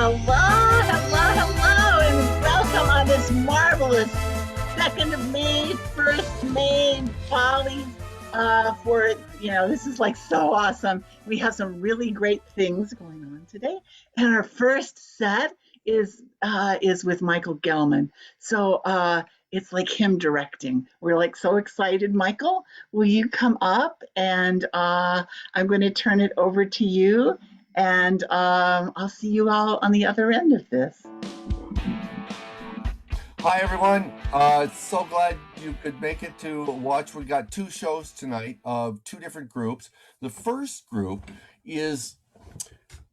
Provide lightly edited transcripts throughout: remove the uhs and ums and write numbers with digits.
Hello, and welcome on this marvelous 2nd of May, 1st May Follies. This is like so awesome. We have some really great things going on today, and our first set is with Michael Gellman. So it's like him directing. We're like so excited. Michael, will you come up? And I'm going to turn it over to you. And I'll see you all on the other end of this. Hi, everyone. So glad you could make it to watch. We got 2 shows tonight of 2 different groups. The first group is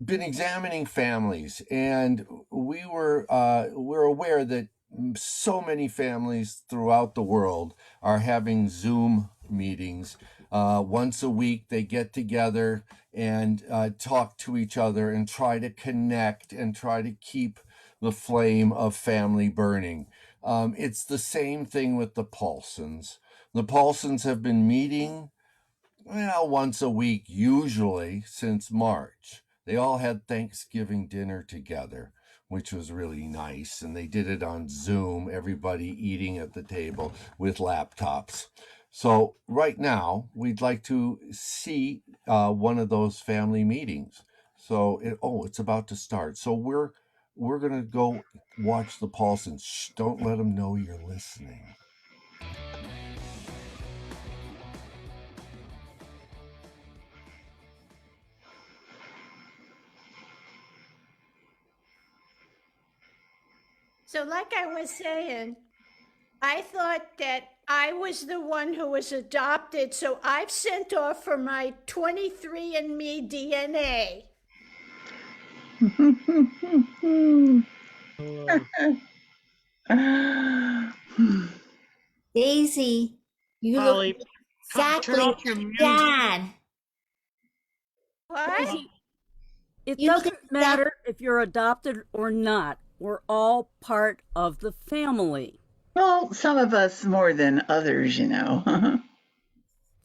been examining families, and we're aware that so many families throughout the world are having Zoom meetings. Once a week, they get together and talk to each other and try to connect and try to keep the flame of family burning. It's the same thing with the Paulsons. The Paulsons have been meeting, once a week, usually since March. They all had Thanksgiving dinner together, which was really nice. And they did it on Zoom, everybody eating at the table with laptops. So right now, we'd like to see one of those family meetings. So, it's about to start. So we're going to go watch the Paulsons. Shh, don't let them know you're listening. So like I was saying, I thought that I was the one who was adopted, so I've sent off for my 23andMe DNA. Daisy, you Holly, look exactly turn off your like music. Dad. What? It You look doesn't matter if you're adopted or not. We're all part of the family. Well, some of us more than others, Oh,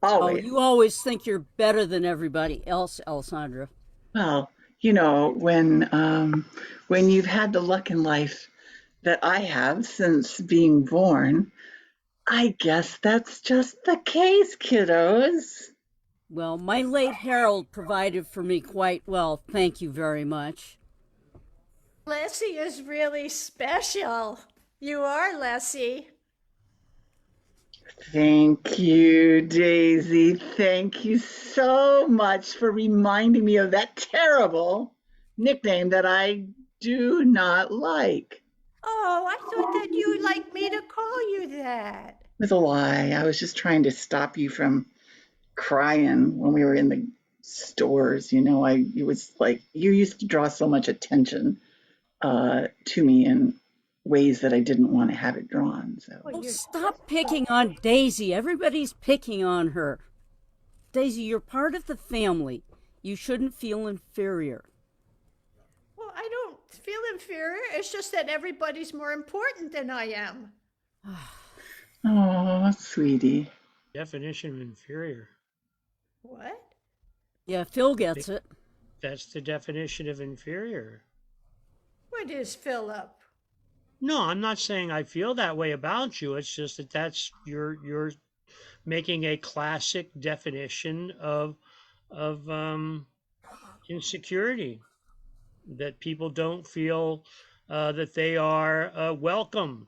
Always. you always think you're better than everybody else, Alessandra. Well, when you've had the luck in life that I have since being born, I guess that's just the case, kiddos. Well, my late Harold provided for me quite well, thank you very much. Leslie is really special. You are, Leslie. Thank you, Daisy. Thank you so much for reminding me of that terrible nickname that I do not like. Oh, I thought that you'd like me to call you that. It was a lie. I was just trying to stop you from crying when we were in the stores. It was like you used to draw so much attention to me in ways that I didn't want to have it drawn. So Stop picking on Daisy. Everybody's picking on her. Daisy, you're part of the family. You shouldn't feel inferior. Well, I don't feel inferior. It's just that everybody's more important than I am. oh, sweetie. Definition of inferior. What? Yeah, Phil gets it. That's the definition of inferior. What is Philip? No, I'm not saying I feel that way about you. It's just that you're making a classic definition of insecurity, that people don't feel that they are welcomed.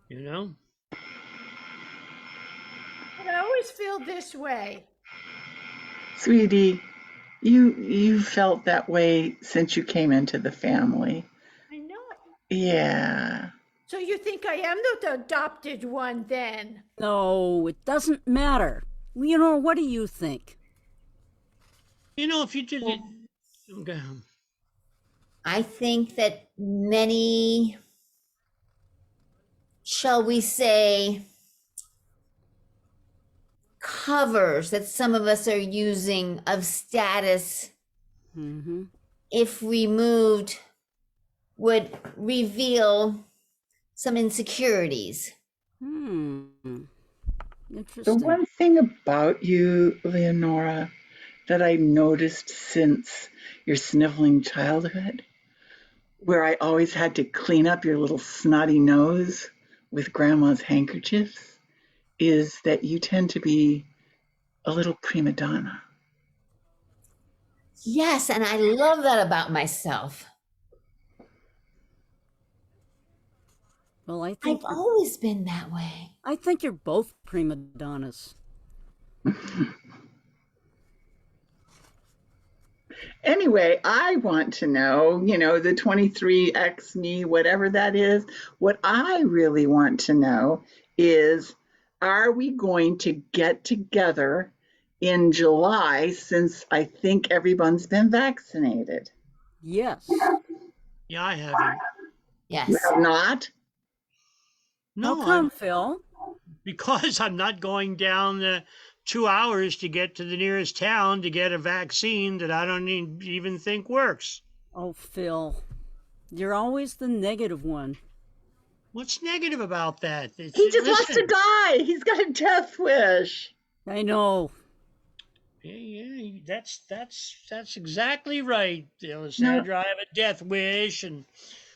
But I always feel this way. Sweetie, you felt that way since you came into the family. I know it. Yeah. So you think I am the adopted one then? No, it doesn't matter. Leonore, what do you think? If you did it. Okay. I think that many, shall we say, covers that some of us are using of status, if removed, would reveal some insecurities. Interesting. The one thing about you, Leonora, that I noticed since your sniveling childhood where I always had to clean up your little snotty nose with grandma's handkerchiefs is that you tend to be a little prima donna. Yes, and I love that about myself. Well, I've always been that way. I think you're both prima donnas. Anyway, I want to know, the 23X me, whatever that is. What I really want to know is, are we going to get together in July since I think everyone's been vaccinated? Yes. Yeah, I haven't. Yes. You have not? No, How come, Phil? because I'm not going down the 2 hours to get to the nearest town to get a vaccine that I don't even think works. Oh, Phil, you're always the negative one. What's negative about that? He just wants to die. He's got a death wish. I know. Yeah, that's exactly right, Alessandra. I have a death wish, and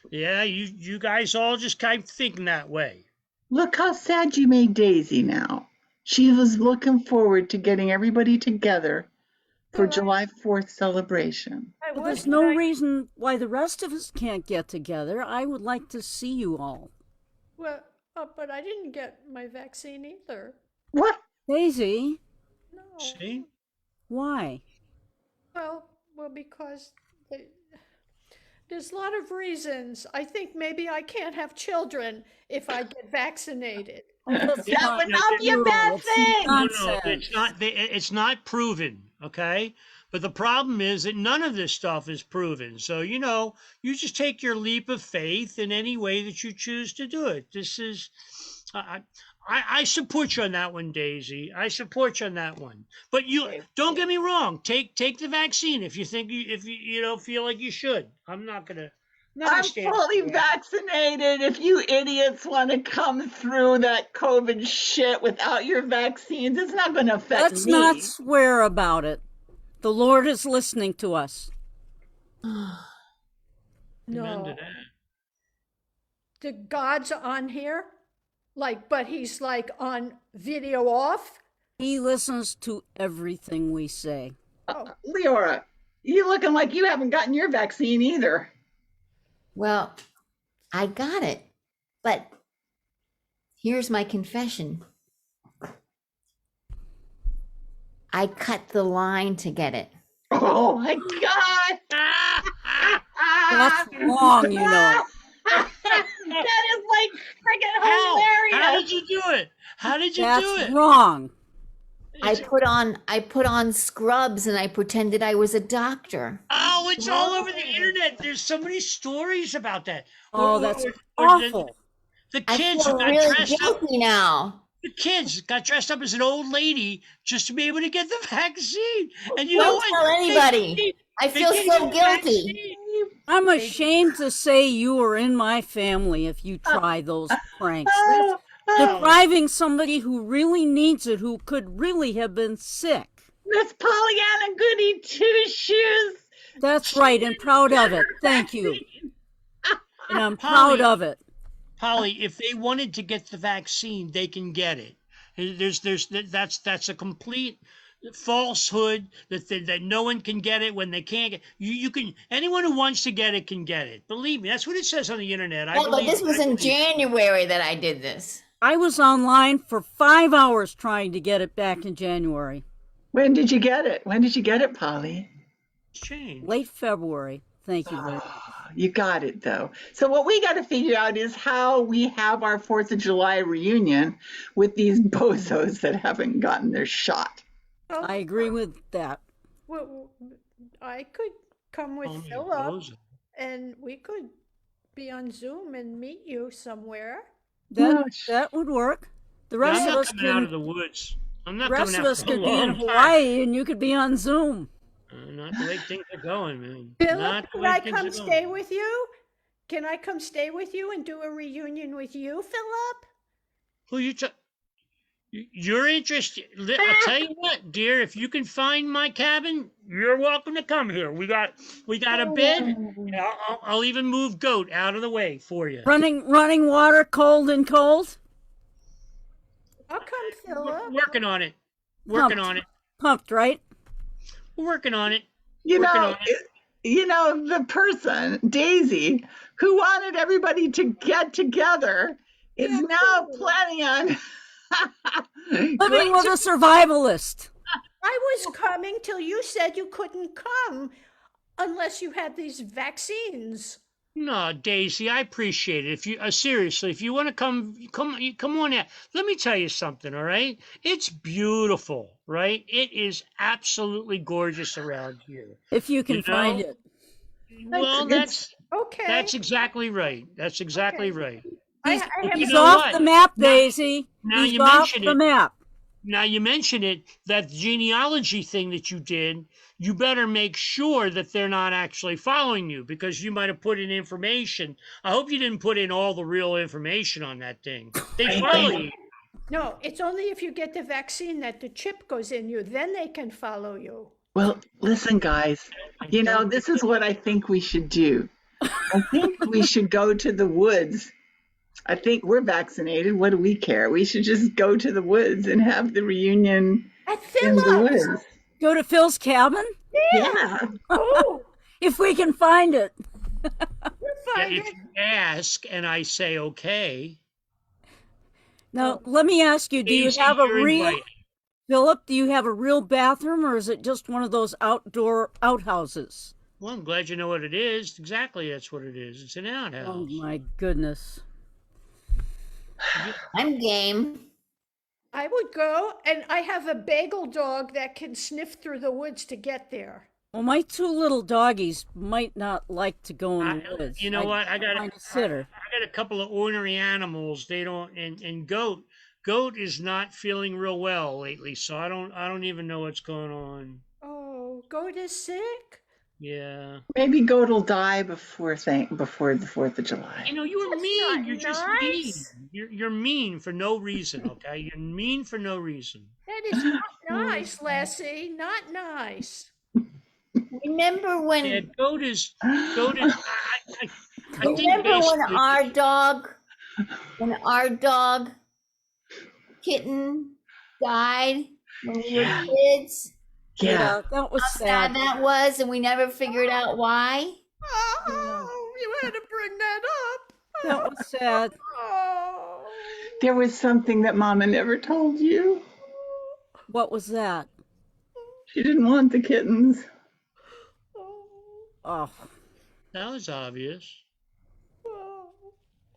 yeah, you guys all just kind of thinking that way. Look how sad you made Daisy now. She was looking forward to getting everybody together for July 4th celebration. But there's no reason why the rest of us can't get together. I would like to see you all. Well, but I didn't get my vaccine either. What? Daisy, No. See? why? Well, because there's a lot of reasons. I think maybe I can't have children if I get vaccinated. That would not be a bad thing. No, it's not proven, okay? But the problem is that none of this stuff is proven. So, you just take your leap of faith in any way that you choose to do it. This is, I support you on that one, Daisy. I support you on that one. But don't get me wrong. Take the vaccine if you think if you don't feel like you should. I'm fully vaccinated. If you idiots want to come through that COVID shit without your vaccines, it's not going to affect me. Let's not swear about it. The Lord is listening to us. No. The God's on here? But he's on video off? He listens to everything we say. Leora, you looking like you haven't gotten your vaccine either. Well, I got it, but here's my confession. I cut the line to get it. Oh my God! That's wrong, That is freaking hilarious. How did you do it? How did you do it? That's wrong. I put on scrubs and I pretended I was a doctor. Oh, it's all over the internet. There's so many stories about that. Oh, that's awful. The kids I feel got really dressed up. guilty now. The kids got dressed up as an old lady just to be able to get the vaccine. And you know Don't what? tell anybody. I feel so guilty. I'm ashamed to say you are in my family if you try those pranks. Depriving somebody who really needs it, who could really have been sick. Miss Pollyanna Goody Two-Shoes. That's right, and proud of it. Thank you. And I'm proud of it. Polly, if they wanted to get the vaccine, they can get it. That's a complete falsehood that no one can get it when they can't get you can. Anyone who wants to get it can get it. Believe me, that's what it says on the internet. But this was in January that I did this. I was online for 5 hours trying to get it back in January. When did you get it? When did you get it, Polly? Late February. Thank you very much. You got it, though. So what we got to figure out is how we have our 4th of July reunion with these bozos that haven't gotten their shot. I agree with that. Well, I could come with Philip, and we could be on Zoom and meet you somewhere. That would work. The rest of us coming out of the woods. I'm not the rest coming of out us for a could be in long Hawaii, and you could be on Zoom. Not the way things are going, man. Philip, can I come stay with you? Can I come stay with you and do a reunion with you, Philip? Who you You're interested. I'll tell you what, dear. If you can find my cabin, you're welcome to come here. We got a bed. I'll even move Goat out of the way for you. Running water, cold and cold. I'll come fill We're up. working on it. Working Pumped. on it. Pumped, right? We're working on it. You Working know, on it. the person, Daisy, who wanted everybody to get together, is Yeah, now totally. planning on Living with a survivalist. I was coming till you said you couldn't come unless you had these vaccines. No, Daisy, I appreciate it. If you seriously, if you want to come on out. Let me tell you something, all right? It's beautiful, right? It is absolutely gorgeous around here. If you can You find know? it. Well, It's- Okay. that's exactly right. That's exactly Okay. right. I have You He's know off what? the map, Now- Daisy. now He's you off mention the it. map. Now you mention it, that genealogy thing that you did, you better make sure that they're not actually following you, because you might have put in information. I hope you didn't put in all the real information on that thing. They follow you. No, it's only if you get the vaccine that the chip goes in you, then they can follow you. Well, listen, guys, this is what I think we should do. I think we should go to the woods. I think we're vaccinated. What do we care? We should just go to the woods and have the reunion At in the Phillips. woods. Go to Phil's cabin Yeah. Oh, if we can find it. we'll Yeah, find if it. you ask and I say okay, Now, let me ask you, do you Daisy, have a you're real, invited. Philip, do you have a real bathroom, or is it just one of those outdoor outhouses? Well, I'm glad you know what it is. Exactly, that's what it is. It's an Oh outhouse. my goodness. I'm game. I would go, and I have a bagel dog that can sniff through the woods to get there. Well, my two little doggies might not like to go in the woods. You know what? I got find a sitter. I got a couple of ornery animals. They don't, and goat is not feeling real well lately, so I don't even know what's going on. Oh, goat is sick? Yeah. Maybe Goat will die before the 4th of July. You know, you were That's mean. not You're just mean. nice. You're mean for no reason, okay? You're mean for no reason. That is not nice, Lassie. Not nice. Remember when? Yeah, goat is. I think Remember when basically- our dog kitten died when we were kids? Yeah. That was How sad sad. that was, and we never figured out why. Oh, you had to bring that up. That was sad. Oh. There was something that Mama never told you. What was that? She didn't want the kittens. Oh, That was obvious.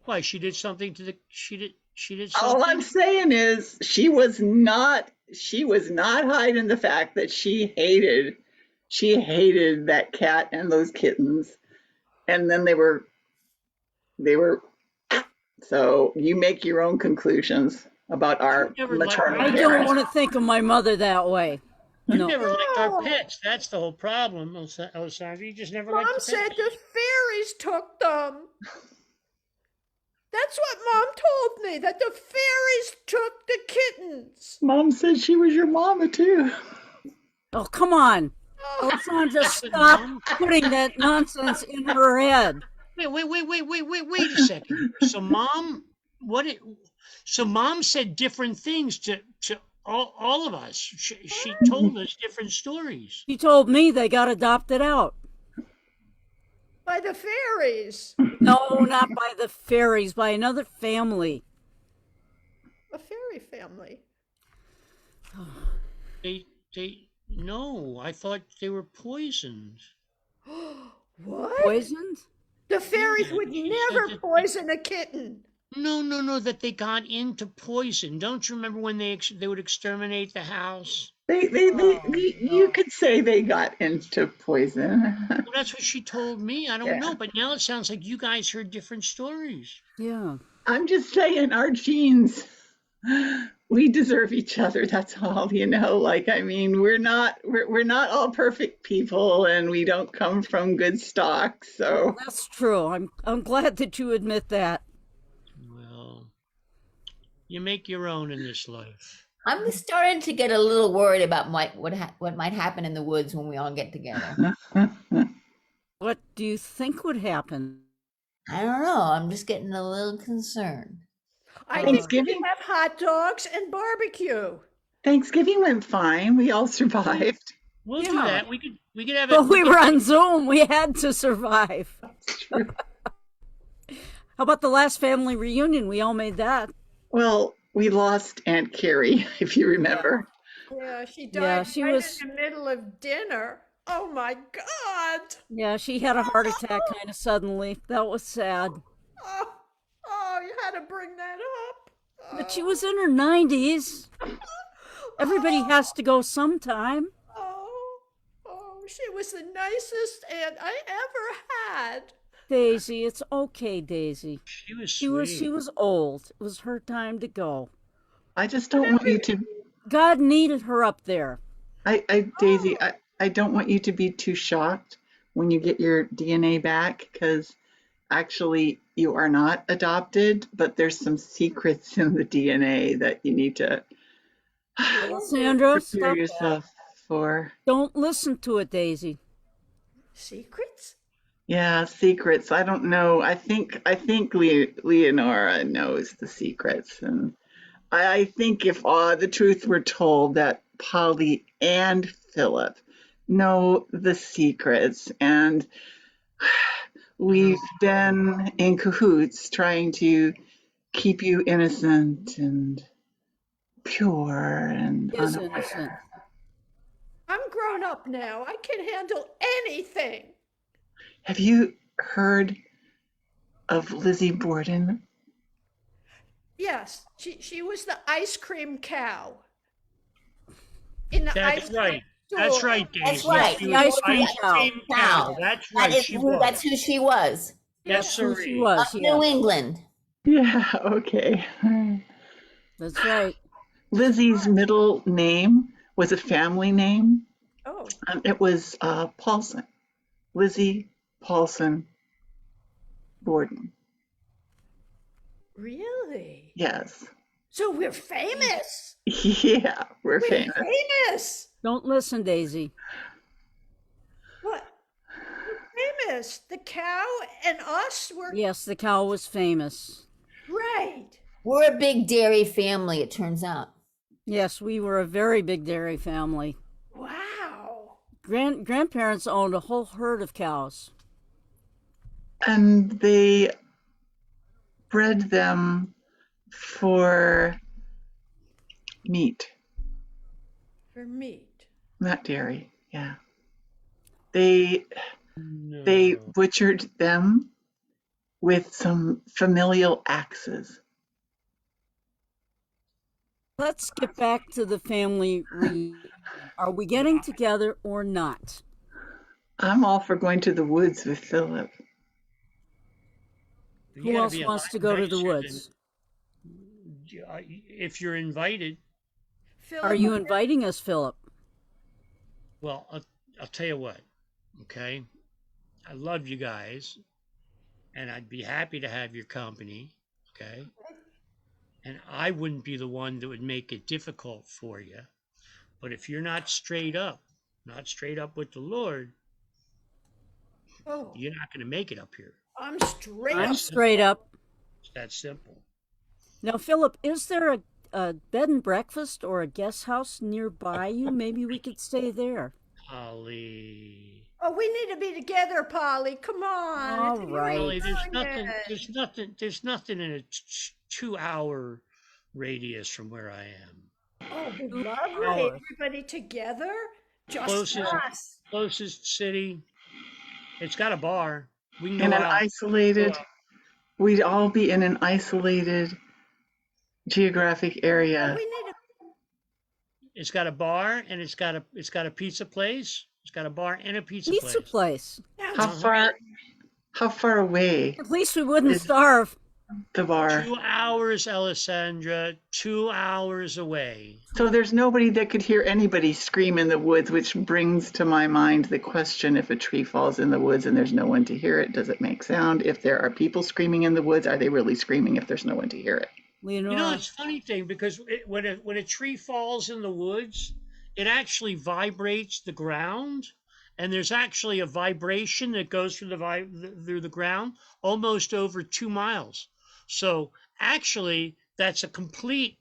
Why, she did something to the. She did something. All I'm saying is she was not hiding the fact that she hated that cat and those kittens. And then they were so you make your own conclusions about our Never liked maternal I her. don't parents. want to think of my mother that way. You No. never liked our No. pets. That's the whole problem, Alessandra. You just never liked Mom the said pets. the fairies took them. That's what Mom told me, that the fairies took the kittens. Mom said she was your mama too. Oh, come on. Oh, Alessandra, That's what stop Mom- putting that nonsense in her head. Wait a second. So Mom, so Mom said different things to all of us. She told us different stories. She told me they got adopted out. by the fairies. No, not by the fairies, by another family. A fairy family. No, I thought they were poisoned. What? Poisoned? The fairies would She never said that- poison a kitten. No, that they got into poison. Don't you remember when they would exterminate the house? You could say they got into poison. Well, that's what she told me. I don't Yeah. know, but now it sounds like you guys heard different stories. Yeah. I'm just saying, our genes, we deserve each other. That's all, Like, I mean, we're not all perfect people, and we don't come from good stock. So That's true. I'm glad that you admit that. Well, you make your own in this life. I'm starting to get a little worried about what might happen in the woods when we all get together. What do you think would happen? I don't know. I'm just getting a little concerned. I think we could Thanksgiving? have hot dogs and barbecue. Thanksgiving went fine. We all survived. We'll do Yeah. that. We could have it. But we were on Zoom. We had to survive. True. How about the last family reunion? We all made that. Well, we lost Aunt Carrie, if you remember. Yeah, she Yeah, died she right was- in the middle of dinner. Oh my God! Yeah, she had a heart attack kind of suddenly. That was sad. Oh, you had to bring that up. But she was in her 90s. Everybody has to go sometime. Oh, she was the nicest aunt I ever had. Daisy, it's okay, Daisy. She was She sweet. was old. It was her time to go. I just don't want you to, God needed her up there. Daisy, I don't want you to be too shocked when you get your DNA back, because actually you are not adopted, but there's some secrets in the DNA that you need to Sandra, prepare stop that. yourself for. Don't listen to it, Daisy. Secrets? Yeah, secrets. I don't know. I think Leonora knows the secrets, and I think if the truth were told, that Polly and Philip know the secrets, and we've been in cahoots trying to keep you innocent and pure and He is unaware. innocent. I'm grown up now. I can handle anything. Have you heard of Lizzie Borden? Yes, she was the ice cream cow. In the That's ice right. cream That's store. right, Dave. That's Yes, right. she The was ice cream cow. Cow. That's That right. is She was. that's who she was. Yes, Who sir. she was, Up yeah. New England. Yeah, okay. That's right. Lizzie's middle name was a family name. Oh, It was Paulson. Lizzie Paulson Borden. really? Yes. So we're famous. Yeah, we're We're famous. famous. Don't listen, Daisy. What? We're famous. The cow and us were Yes, the cow was famous. right. We're a big dairy family, it turns out. Yes, we were a very big dairy family. Wow. Grandparents owned a whole herd of cows. And they bred them for meat, For meat. not dairy. Yeah. They No. butchered them with some familial axes. Let's get back to the family reunion. Are we getting together or not? I'm all for going to the woods with Philip. You Who gotta else be a wants lot to go to the nicer woods? than- if you're invited, Are you inviting us, Philip? well, I'll tell you what. Okay, I love you guys, and I'd be happy to have your company. Okay, and I wouldn't be the one that would make it difficult for you. But if you're not straight up with the Lord, Oh, you're not going to make it up here. I'm straight I'm up. straight up. It's that simple. Now, Philip, is there a bed and breakfast or a guest house nearby you? Maybe we could stay there. Holly. Oh, we need to be together, Polly. Come on. All It's right. Holly, there's reunion. nothing in a 2-hour radius from where I am. Oh, it'd be lovely. hours. Everybody together. Just Closest- us. Closest city. It's got a bar. We can In go an out. isolated, we'd all be in an isolated geographic Oh, area. we need to. It's got a bar and it's got a pizza place. It's got a bar and a pizza Pizza place. How far away At least we wouldn't Is- starve. the bar? 2 hours, Alessandra. 2 hours away. So there's nobody that could hear anybody scream in the woods, which brings to my mind the question: if a tree falls in the woods and there's no one to hear it, does it make sound? If there are people screaming in the woods, are they really screaming if there's no one to hear it? Leonora. it's a funny thing because when a tree falls in the woods, it actually vibrates the ground, and there's actually a vibration that goes through through the ground almost over 2 miles. So actually, that's a complete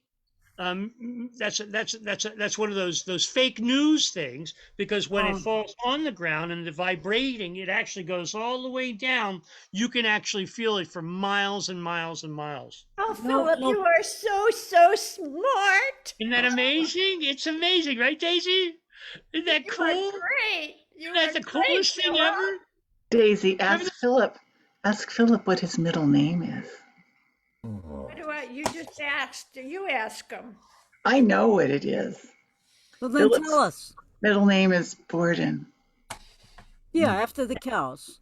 that's one of those fake news things, because when it falls on the ground and the vibrating, it actually goes all the way down. You can actually feel it for miles and miles and miles. Oh, No, Philip, no. you are so smart. Isn't that amazing? It's amazing, right, Daisy? Isn't that You cool? are great. You Isn't that are the great, coolest thing Philip. ever? Daisy, Remember ask Philip what his middle name is. What do you just asked? You ask him. I know what it is. Well, then Philip's tell us. middle name is Borden. Yeah, after the cows.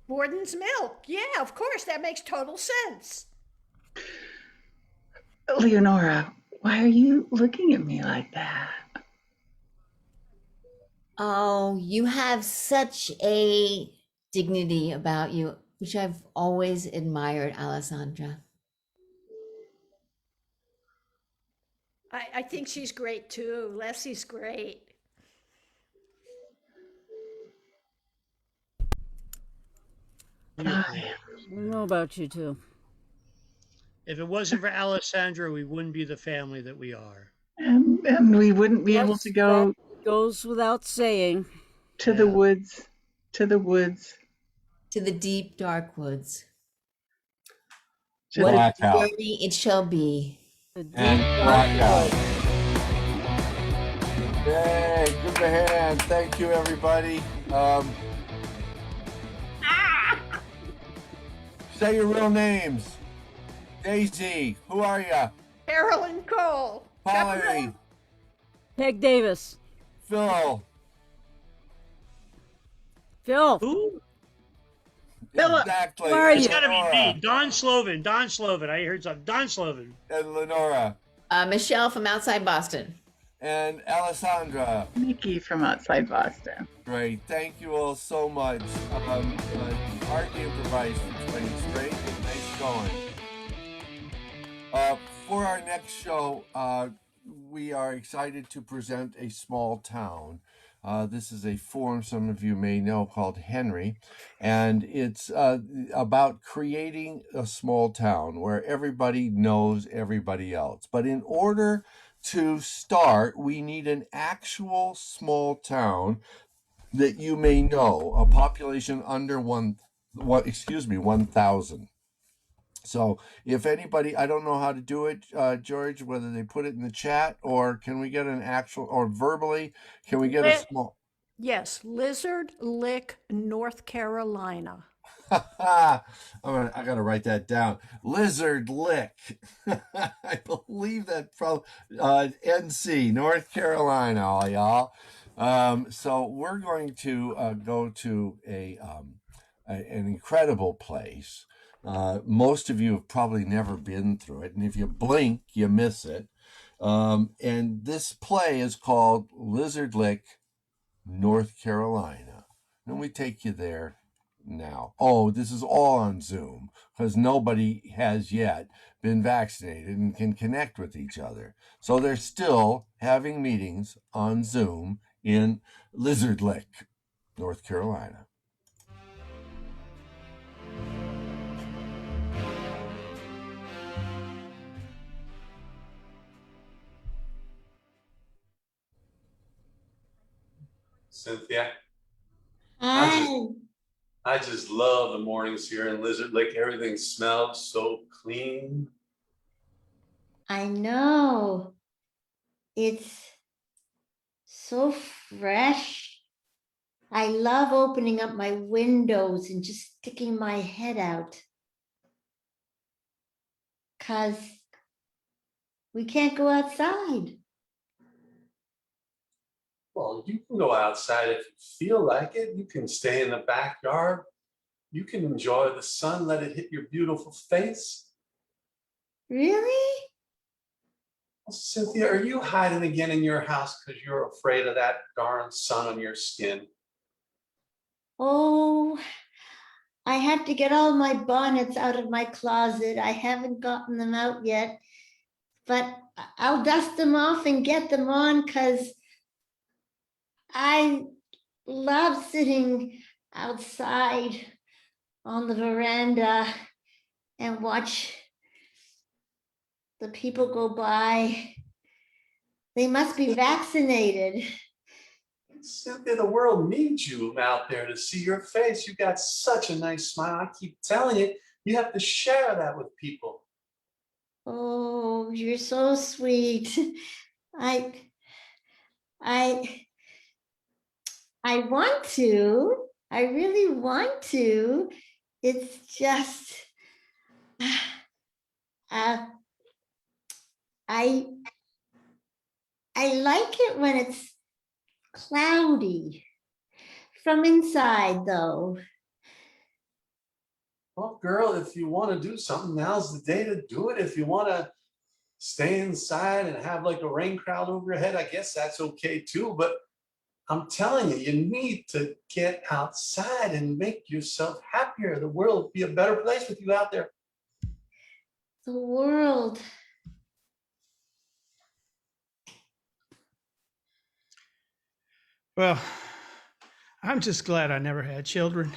Borden's milk. Yeah, of course. That makes total sense. Leonora, why are you looking at me like that? Oh, you have such a dignity about you, which I've always admired, Alessandra. I think she's great too. Leslie's great. Hi. I don't know about you two. If it wasn't for Alessandra, we wouldn't be the family that we are. And we wouldn't be able Yes, to go that goes without saying. to the woods, to the woods. To the deep, dark woods. To What the, a Blackout. journey it shall be. The deep And dark blackout. woods. Yay, give a hand. Thank you, everybody. Say your real names. Daisy, who are you? Carolyn Cole. Polly, Peg Davis. Phil. Phil. Who? Philip. Exactly. Where are It's you? got to be Lenora. me. Don Sloven. Don Sloven. I heard something. Don Sloven. And Lenora. Michelle from outside Boston. And Alessandra. Nikki from outside Boston. Great. Thank you all so much. Art improvised for 20 straight. Nice going. For our next show, we are excited to present A Small Town. This is a forum some of you may know called Henry, and it's about creating a small town where everybody knows everybody else. But in order to start, we need an actual small town that you may know, a population under 1,000. So if anybody, I don't know how to do it, George, whether they put it in the chat or can we get an actual, or verbally, can we get a small? Yes, Lizard Lick, North Carolina. I gotta write that down. Lizard Lick. I believe that from NC, North Carolina, all y'all. So we're going to go to an incredible place. Most of you have probably never been through it, and if you blink, you miss it. And this play is called Lizard Lick, North Carolina. And we take you there now. Oh, this is all on Zoom because nobody has yet been vaccinated and can connect with each other. So they're still having meetings on Zoom in Lizard Lick, North Carolina. Cynthia, Hi. I just love the mornings here in Lizard Lick. Everything smells so clean. I know. It's so fresh. I love opening up my windows and just sticking my head out. 'Cause we can't go outside. Well, you can go outside if you feel like it. You can stay in the backyard. You can enjoy the sun, let it hit your beautiful face. Really? Well, Cynthia, are you hiding again in your house because you're afraid of that darn sun on your skin? Oh, I had to get all my bonnets out of my closet. I haven't gotten them out yet, but I'll dust them off and get them on because I love sitting outside on the veranda and watch the people go by. They must be vaccinated. Cynthia, the world needs you out there to see your face. You got such a nice smile. I keep telling you, you have to share that with people. Oh, you're so sweet. I I want to. I really want to. It's just I like it when it's cloudy. From inside, though. Well, girl, if you want to do something, now's the day to do it. If you want to stay inside and have like a rain cloud over your head, I guess that's okay too. But I'm telling you, you need to get outside and make yourself happier. The world will be a better place with you out there. The world. Well, I'm just glad I never had children.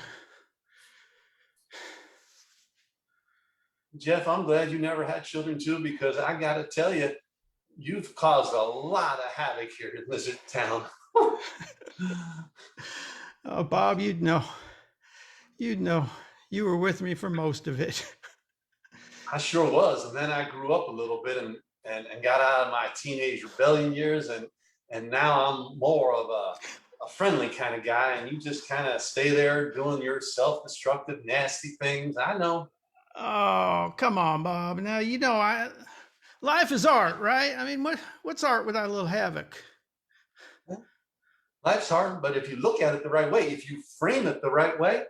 Jeff, I'm glad you never had children too, because I got to tell you, you've caused a lot of havoc here in Lizard Town. Oh, Bob, you'd know. You were with me for most of it. I sure was. And then I grew up a little bit and got out of my teenage rebellion years. And now I'm more of a friendly kind of guy. And you just kind of stay there doing your self-destructive, nasty things. I know. Oh, come on, Bob. Now, life is art, right? I mean, what's art without a little havoc? Life's hard, but if you look at it the right way, if you frame it the right way,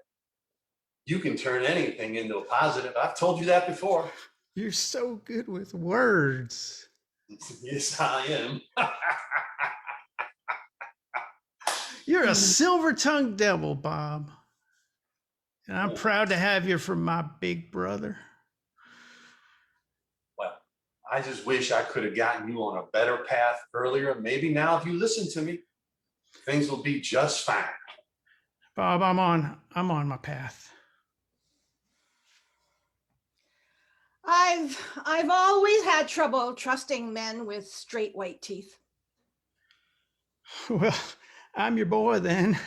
you can turn anything into a positive. I've told you that before. You're so good with words. Yes, I am. You're a silver-tongued devil, Bob. And I'm proud to have you for my big brother. Well, I just wish I could have gotten you on a better path earlier. Maybe now, if you listen to me, things will be just fine. Bob, I'm on my path. I've always had trouble trusting men with straight white teeth. Well, I'm your boy then.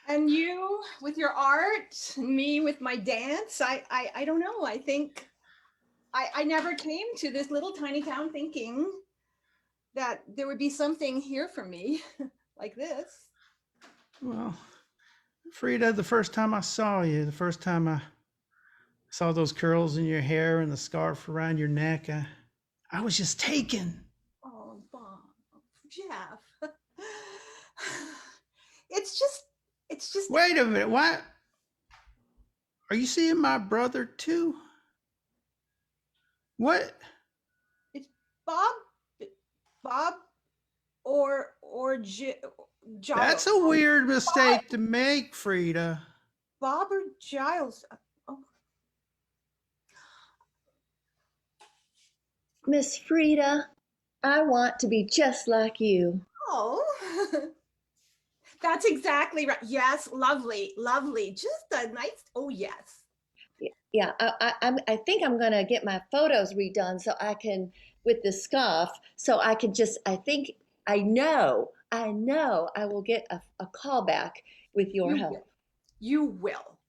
And you with your art, me with my dance. I don't know. I think I never came to this little tiny town thinking that there would be something here for me like this. Well, Frida, the first time I saw you, the first time I saw those curls in your hair and the scarf around your neck, I was just taken. Oh, Bob, Jeff. It's just. Wait a minute, what? Are you seeing my brother too? What? It's Bob, or Giles. That's a weird mistake to make, Frida. Bob or Giles. Oh. Miss Frida, I want to be just like you. Oh, that's exactly right. Yes, lovely. Just a nice, oh yes. Yeah, I think I'm gonna get my photos redone so I can, with the scarf, so I can just, I know I will get a call back with your help. You will.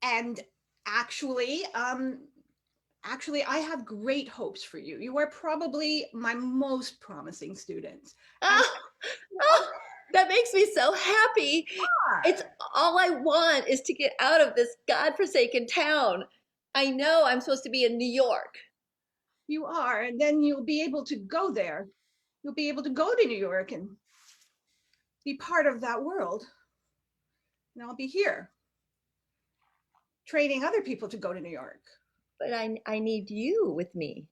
And actually, I have great hopes for you. You are probably my most promising student. Oh, that makes me so happy. It's all I want is to get out of this godforsaken town. I know I'm supposed to be in New York. You are, and then you'll be able to go there. You'll be able to go to New York and be part of that world. And I'll be here, training other people to go to New York. But I need you with me.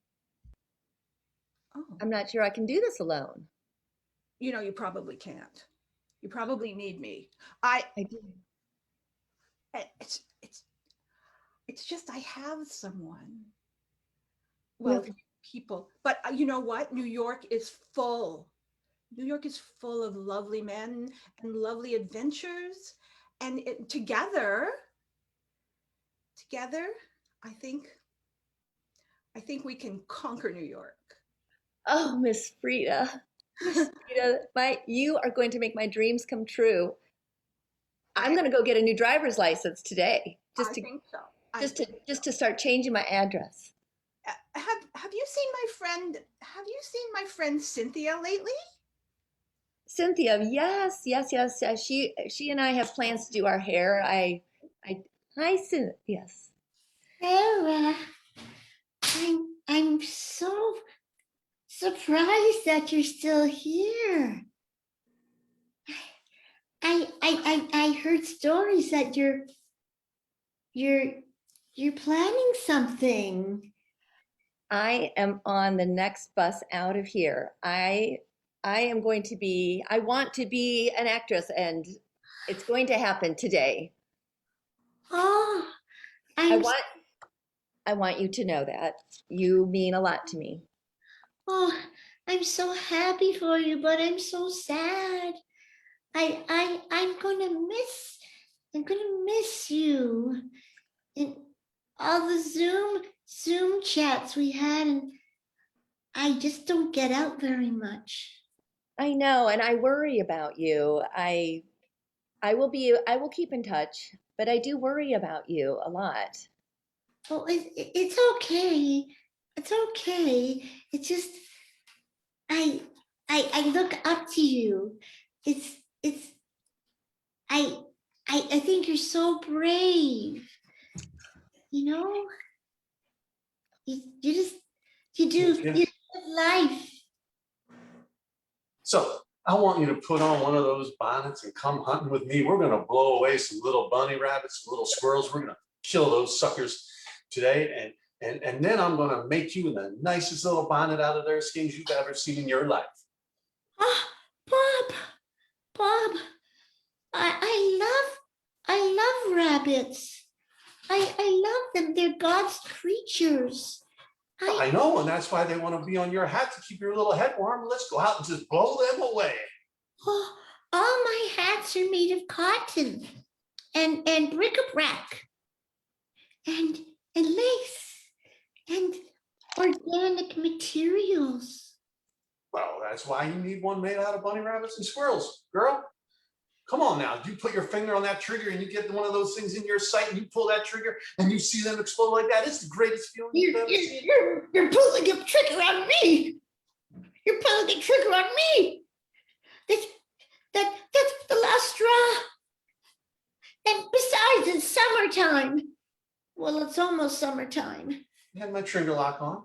Oh. I'm not sure I can do this alone. You know, you probably can't. You probably need me. I do. It's just I have someone. Well, Well, people, but you know what? New York is full. New York is full of lovely men and lovely adventures, and together, I think we can conquer New York. oh, Miss Frida. Miss Frida, you are going to make my dreams come true. I'm going to go get a new driver's license today, I think so. just to start changing my address. Have you seen my friend? Have you seen my friend Cynthia lately? Cynthia, yes. She and I have plans to do our hair. Hi, Cynthia. Yes. Sarah, I'm so surprised that you're still here. I heard stories that you're planning something. I am on the next bus out of here. I want to be an actress, and it's going to happen today. Oh, I want you to know that. You mean a lot to me. Oh, I'm so happy for you, but I'm so sad. I'm gonna miss you. And all the Zoom chats we had, and I just don't get out very much. I know, and I worry about you. I will keep in touch, but I do worry about you a lot. Oh, it's okay. It's okay. It's just I look up to you. I think you're so brave. You know, you live life. So I want you to put on one of those bonnets and come hunting with me. We're going to blow away some little bunny rabbits, some little squirrels. We're going to kill those suckers today. And then I'm going to make you the nicest little bonnet out of their skins you've ever seen in your life. Oh, Bob, I love rabbits. I love them. They're God's creatures. I know, and that's why they want to be on your hat to keep your little head warm. Let's go out and just blow them away. Oh, all my hats are made of cotton and bric-a-brac and lace and organic materials. Well, that's why you need one made out of bunny rabbits and squirrels, girl. Come on now, you put your finger on that trigger and you get one of those things in your sight and you pull that trigger and you see them explode like that. It's the greatest feeling you've ever seen. You're pulling a trigger on me. You're pulling a trigger on me. That's the last straw. And besides, it's summertime. Well, it's almost summertime. You had my trigger lock on.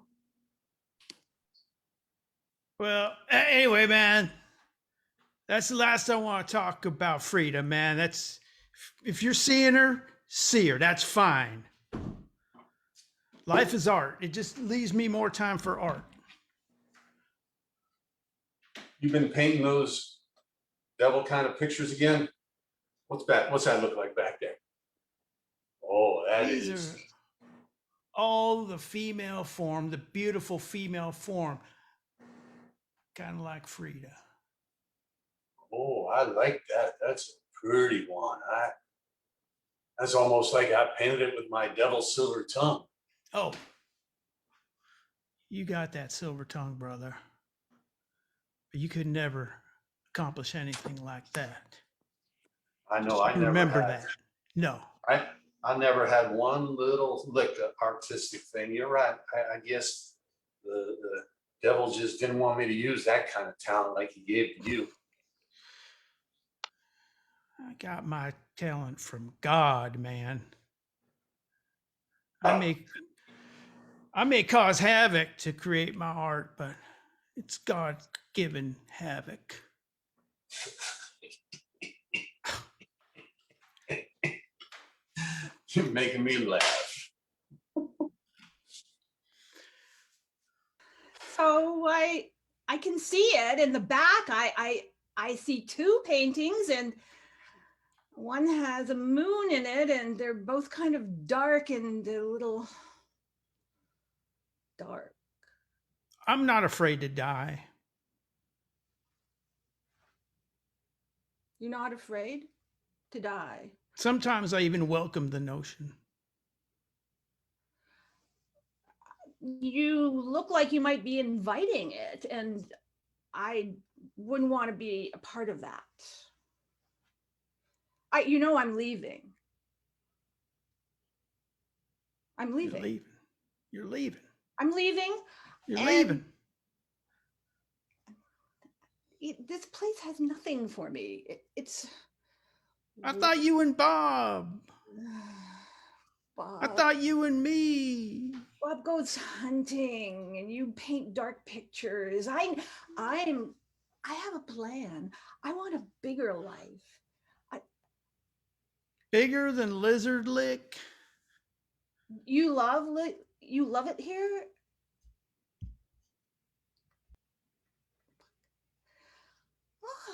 Well, anyway, man, that's the last I want to talk about Frida, man. That's, if you're seeing her, see her. That's fine. Life is art. It just leaves me more time for art. You've been painting those devil kind of pictures again? What's that look like back there? Oh, These are all the female form, the beautiful female form. Kind of like Frida. Oh, I like that. That's a pretty one. That's almost like I painted it with my devil's silver tongue. Oh, you got that silver tongue, brother. But you could never accomplish anything like that. I know. I never remember had. that. No. I never had one little lick of artistic thing. You're right. I guess the devil just didn't want me to use that kind of talent like he gave to you. I got my talent from God, man. I may cause havoc to create my art, but it's God-given havoc. You're making me laugh. So I can see it in the back. I see two paintings, and one has a moon in it, and they're both kind of dark and a little dark. I'm not afraid to die. You're not afraid to die? Sometimes I even welcome the notion. You look like you might be inviting it, and I wouldn't want to be a part of that. I'm leaving. I'm leaving. You're leaving. You're leaving. I'm leaving. You're and leaving. This place has nothing for me. It's. I thought you and Bob. Bob. I thought you and me. Bob goes hunting, and you paint dark pictures. I have a plan. I want a bigger life. Bigger than Lizard Lick. You love it here?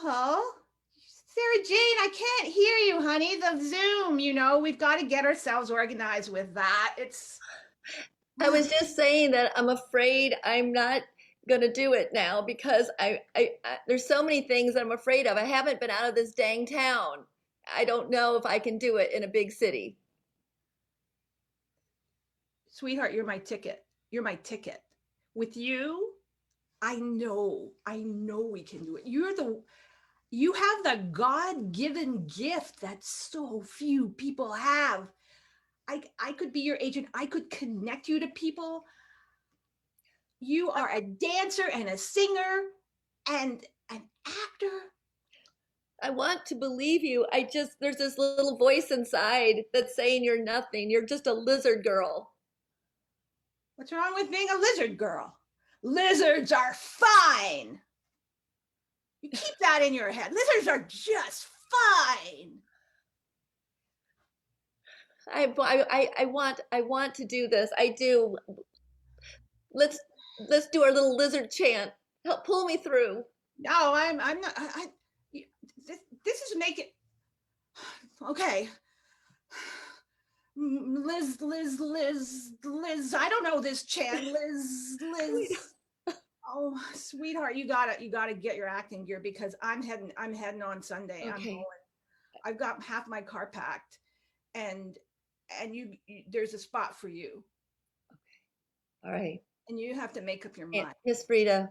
Oh, Sarah Jane, I can't hear you, honey. The Zoom, we've got to get ourselves organized with that. I was just saying that I'm afraid I'm not gonna do it now because I there's so many things I'm afraid of. I haven't been out of this dang town. I don't know if I can do it in a big city. Sweetheart, you're my ticket. You're my ticket. With you, I know we can do it. You have the God-given gift that so few people have. I could be your agent. I could connect you to people. You are a dancer and a singer and an actor. I want to believe you. There's this little voice inside that's saying you're nothing. You're just a lizard girl. What's wrong with being a lizard girl? Lizards are fine. You keep that in your head. Lizards are just fine. I want to do this. I do. Let's do our little lizard chant. Help pull me through. No, I'm not. This is making. Okay. Liz. I don't know this chant. Liz. Oh, sweetheart, you gotta get your acting gear because I'm heading on Sunday. Okay. I'm going. I've got half my car packed, and you there's a spot for you. Okay. All right. And you have to make up your mind. Miss Frida,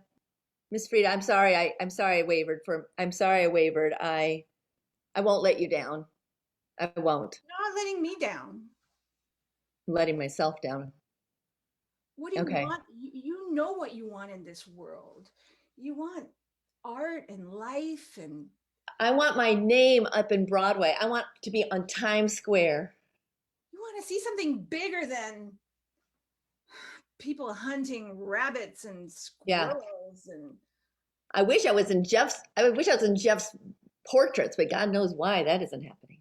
I'm sorry. I'm sorry I wavered. I won't let you down. I won't. You're not letting me down. I'm letting myself down. What do you want? You know what you want in this world. You want art and life, and I want my name up in Broadway. I want to be on Times Square. You want to see something bigger than people hunting rabbits and squirrels. And I wish I was in Jeff's portraits, but God knows why that isn't happening.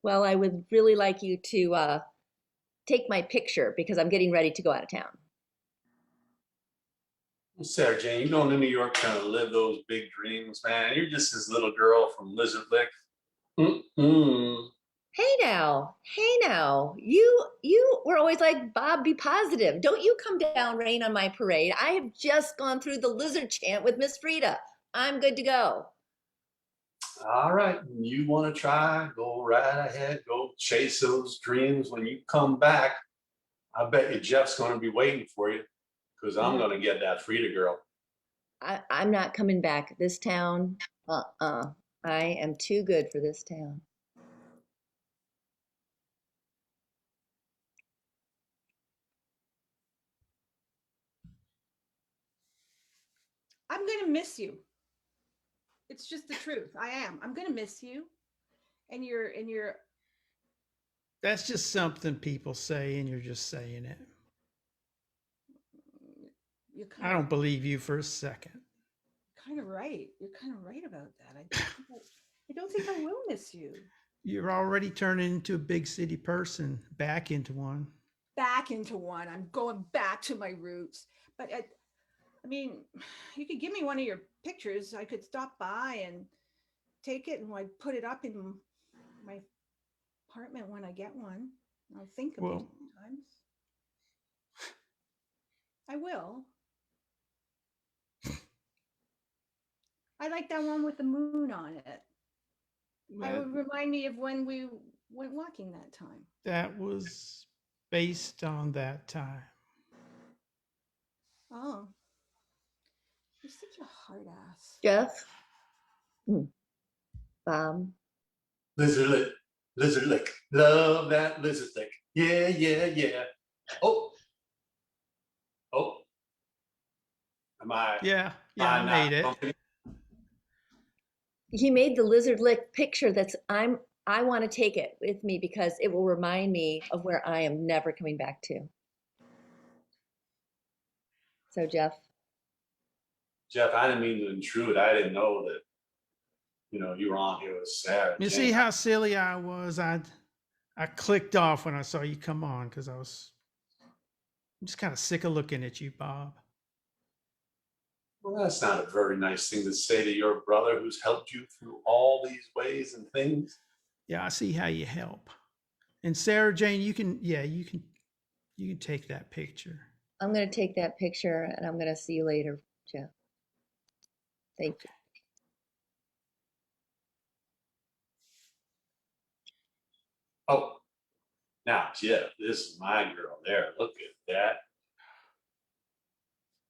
Well, I would really like you to take my picture because I'm getting ready to go out of town. Well, Sarah Jane, you going to New York trying to live those big dreams, man. You're just this little girl from Lizard Lick. Hey now, you were always like, Bob, be positive. Don't you come down rain on my parade. I have just gone through the lizard chant with Miss Frida. I'm good to go. All right, you want to try, go right ahead, go chase those dreams. When you come back, I bet you Jeff's going to be waiting for you because I'm going to get that Frida girl. I'm not coming back. This town, I am too good for this town. I'm going to miss you. It's just the truth. I am. I'm going to miss you. And you're. That's just something people say, and you're just saying it. I don't believe you for a second. Kind of right. You're kind of right about that. I don't think I will miss you. You're already turning into a big city person, back into one. Back into one. I'm going back to my roots. But I mean, you could give me one of your pictures. I could stop by and take it, and I'd put it up in my apartment when I get one. I'll think of you sometimes. I will. I like that one with the moon on it. It would remind me of when we went walking that time. That was based on that time. Oh, you're such a hard ass. Jeff? Lizard lick, love that lizard lick. Yeah, yeah, yeah. Oh. Am I? Yeah, I made it. Okay? He made the lizard lick picture I want to take it with me because it will remind me of where I am never coming back to. So Jeff, I didn't mean to intrude. I didn't know that, you were on here with Sarah. You see how silly I was? I clicked off when I saw you come on because I'm just kind of sick of looking at you, Bob. Well, that's not a very nice thing to say to your brother who's helped you through all these ways and things. Yeah, I see how you help. And Sarah Jane, you can take that picture. I'm going to take that picture and I'm going to see you later, Jeff. Thank you. Oh, now, Jeff, this is my girl there. Look at that.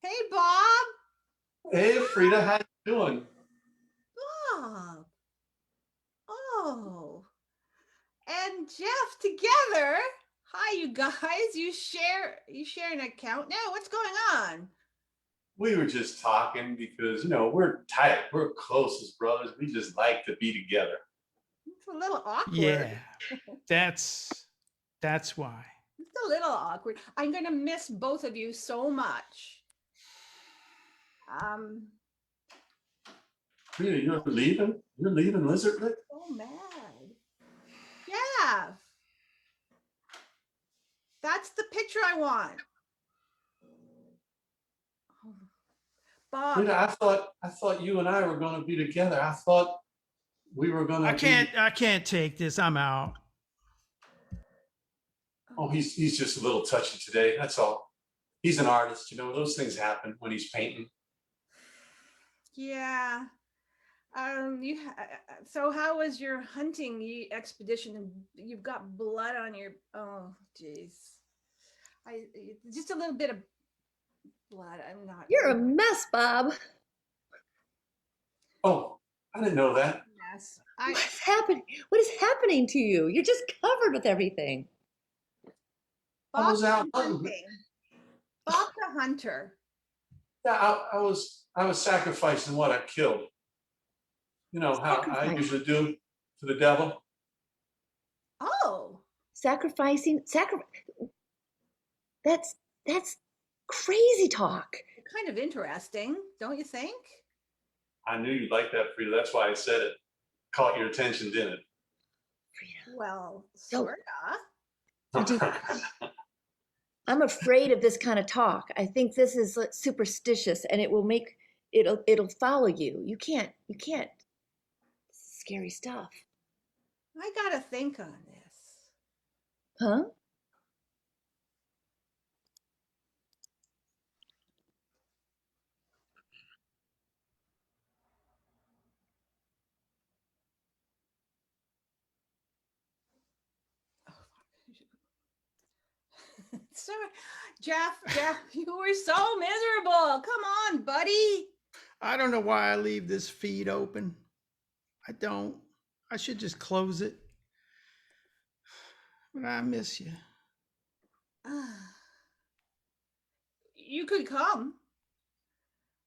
Hey, Bob. Hey, Frida, how you doing? Bob. Oh. And Jeff together. Hi, you guys. You share an account now? What's going on? We were just talking because, we're tight. We're close as brothers. We just like to be together. It's a little awkward. Yeah, that's why. It's a little awkward. I'm going to miss both of you so much. Frida, you're leaving? You're leaving Lizard Lick? So mad. Yeah. That's the picture I want. Oh. Bob. Frida, I thought you and I were going to be together. I thought we were going to. I can't take this. I'm out. Oh, he's just a little touchy today. That's all. He's an artist. Those things happen when he's painting. Yeah. So how was your hunting expedition? You've got blood on your. Oh, geez. Just a little bit of blood. I'm not. You're a mess, Bob. Oh, I didn't know that. Yes. What's happening? What is happening to you? You're just covered with everything. I was out hunting. Bob the hunter. Yeah, I was sacrificing what I killed. You know how I usually do to the devil. Oh. Sacrificing. That's crazy talk. Kind of interesting, don't you think? I knew you'd like that, Frida. That's why I said it. Caught your attention, didn't it? Frida. Well, sorta. I'm afraid of this kind of talk. I think this is superstitious, and it'll follow you. You can't. Scary stuff. I gotta think on this. Huh? So, Jeff, you were so miserable. Come on, buddy. I don't know why I leave this feed open. I don't. I should just close it. But I miss you. You could come.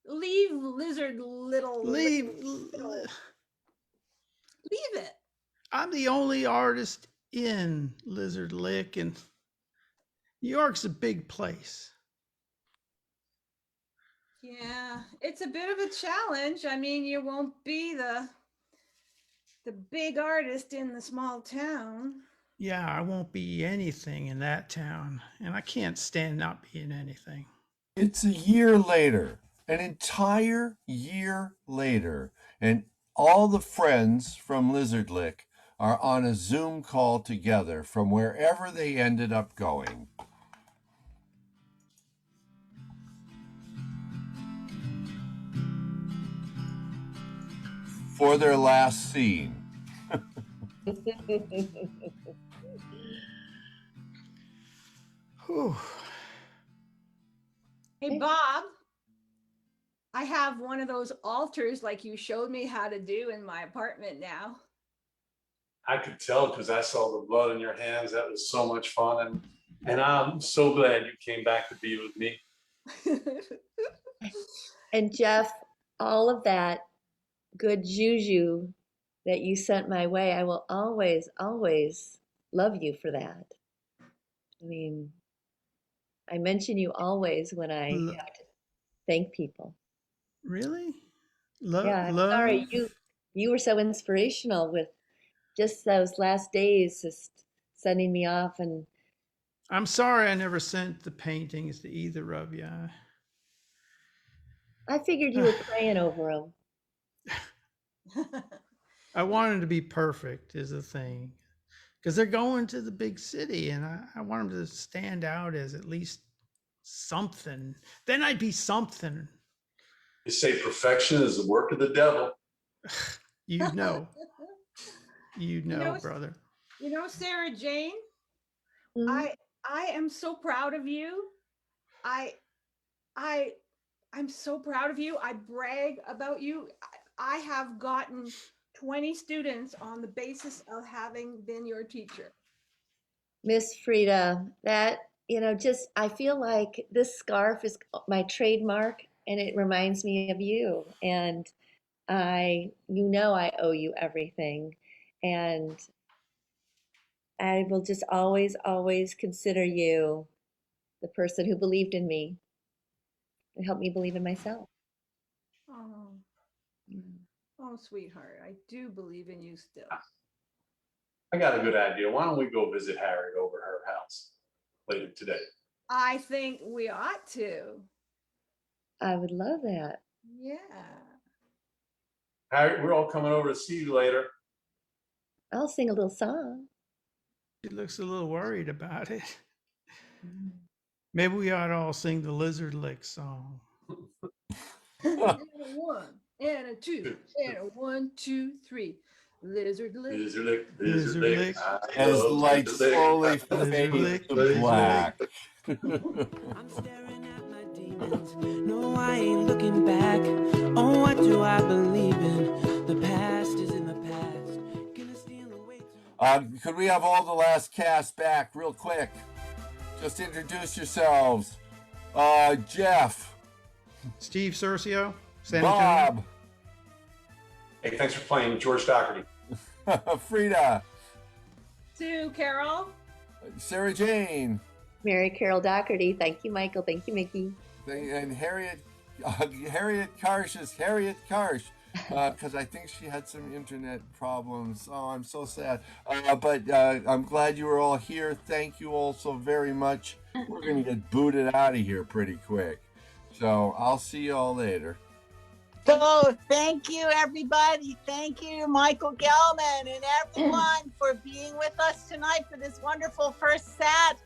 Leave Lizard Little. Leave it. I'm the only artist in Lizard Lick, and New York's a big place. Yeah, it's a bit of a challenge. I mean, you won't be the the big artist in the small town. Yeah, I won't be anything in that town, and I can't stand not being anything. It's a year later, an entire year later, and all the friends from Lizard Lick are on a Zoom call together from wherever they ended up going. For their last scene. Whew. Hey, Bob, I have one of those altars like you showed me how to do in my apartment now. I could tell because I saw the blood in your hands. That was so much fun. And I'm so glad you came back to be with me. And Jeff, all of that good juju that you sent my way, I will always, always love you for that. I mean, I mention you always when I have to thank people. Really? Yeah, I'm love? sorry. You were so inspirational with just those last days, just sending me off. And I'm sorry I never sent the paintings to either of you. I figured you were praying over them. I wanted to be perfect is the thing. Because they're going to the big city, and I want them to stand out as at least something. Then I'd be something. You say perfection is the work of the devil. You know. You know, brother. You know, Sarah Jane, Mhm. I am so proud of you. I'm so proud of you. I brag about you. I have gotten 20 students on the basis of having been your teacher. Miss Frida, that, just I feel like this scarf is my trademark and it reminds me of you. And I owe you everything. And I will just always, always consider you the person who believed in me and helped me believe in myself. Oh, oh, sweetheart, I do believe in you still. I got a good idea. Why don't we go visit Harriet over her house later today? I think we ought to. I would love that. Yeah. Harriet, we're all coming over to see you later. I'll sing a little song. She looks a little worried about it. Maybe we ought to all sing the Lizard Lick song. And a 1, and a 2, and a 1, 2, 3. Lizard lick. Lizard lick, Lizard lick. As the light slowly fades lick, to black. I'm staring at my demons. No, I ain't looking back. Oh, what do I believe in? The past is in the past. Gonna steal away. Could we have all the last cast back real quick? Just introduce yourselves. Jeff. Steve Cercio, San Antonio. Bob. Hey, thanks for playing George Doherty. Frida. Sue Carol. Sarah Jane. Mary Carol Doherty. Thank you, Michael. Thank you, Mickey. And Harriet Karsh is Harriet Karsh, because I think she had some internet problems. Oh, I'm so sad. But I'm glad you were all here. Thank you all so very much. We're going to get booted out of here pretty quick. So I'll see you all later. So thank you, everybody. Thank you, Michael Gellman, and everyone for being with us tonight for this wonderful first set.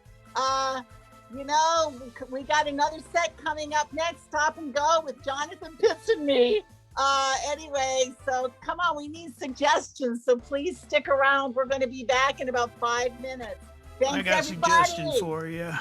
We got another set coming up next, Stop and Go with Jonathan Pitts and me. Anyway, so come on, we need suggestions. So please stick around. We're going to be back in about 5 minutes. Thanks, I got everybody. a suggestion for you.